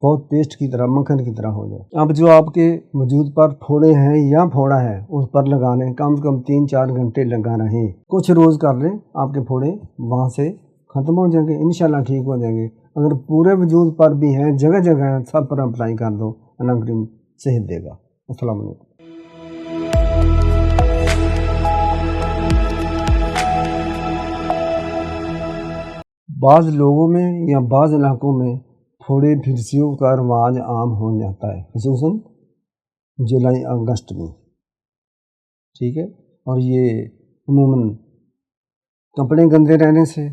بہت پیسٹ کی طرح، مکھن کی طرح ہو جائے۔ اب جو آپ کے وجود پر پھوڑے ہیں یا پھوڑا ہے اس پر لگانے کم سے کم 3-4 گھنٹے لگا رہیں، کچھ روز کر لیں، آپ کے پھوڑے وہاں سے ختم ہو جائیں گے، انشاءاللہ ٹھیک ہو جائیں گے۔ اگر پورے وجود پر بھی ہیں، جگہ جگہ ہیں، سب پر اپلائی کر دو، اللہ کریم صحت دے گا۔ السلام علیکم۔ بعض لوگوں میں یا بعض علاقوں میں پھوڑے پھرسیوں کا رواج عام ہو جاتا ہے، خصوصاً جولائی اگست میں، ٹھیک ہے، اور یہ عموماً کپڑے گندے رہنے سے،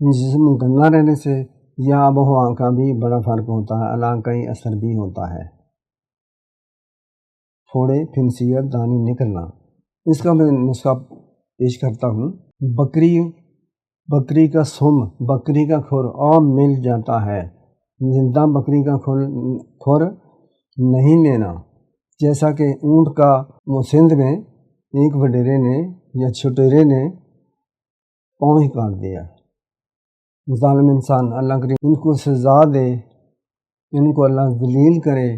جسم گندا رہنے سے یا آب و ہوا کا بھی بڑا فرق ہوتا ہے، علاقائی اثر بھی ہوتا ہے۔ پھوڑے پھنسی اور دانی نکلنا، اس کا میں نسخہ پیش کرتا ہوں۔ بکری کا سم، بکری کا کھر اور مل جاتا ہے، زندہ بکری کا کھر نہیں لینا، جیسا کہ اونٹ کا سندھ میں ایک وڈیرے نے یا چھٹیرے نے پاؤں ہی کاٹ دیا۔ ظالم انسان، اللہ کریم ان کو سزا دے، ان کو اللہ ذلیل کرے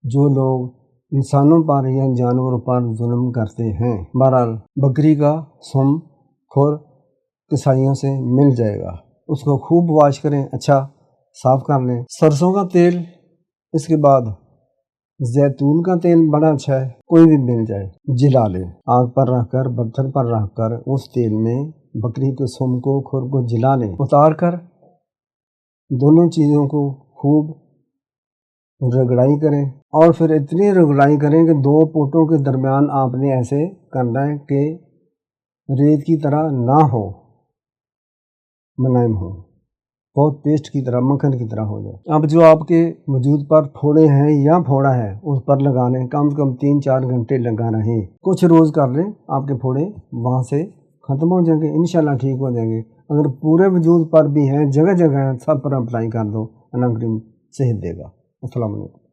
جو لوگ انسانوں پر یا جانوروں پر ظلم کرتے ہیں۔ بہرحال بکری کا سم کھر کسائیوں سے مل جائے گا، اس کو خوب واش کریں، اچھا صاف کر لیں۔ سرسوں کا تیل، اس کے بعد زیتون کا تیل بڑا اچھا ہے، کوئی بھی مل جائے، جلا لیں، آگ پر رکھ کر، برتن پر رکھ کر اس تیل میں بکری کے سم کو، کھر کو جلا لیں، اتار کر دونوں چیزوں کو خوب رگڑائی کریں، اور پھر اتنی رگڑائی کریں کہ 2 پوٹوں کے درمیان آپ نے ایسے کرنا ہے کہ ریت کی طرح نہ ہو، ملائم ہو، بہت پیسٹ کی طرح، مکھن کی طرح ہو جائے۔ اب جو آپ کے وجود پر پھوڑے ہیں یا پھوڑا ہے اس پر لگانے کم سے کم 3-4 گھنٹے لگا رہیں، کچھ روز کر لیں، آپ کے پھوڑے وہاں سے ختم ہو جائیں گے، انشاءاللہ ٹھیک ہو جائیں گے۔ اگر پورے وجود پر بھی ہیں، جگہ جگہ ہیں، سب پر اپلائی کر دو، اللہ کریم صحت دے گا۔ السلام علیکم۔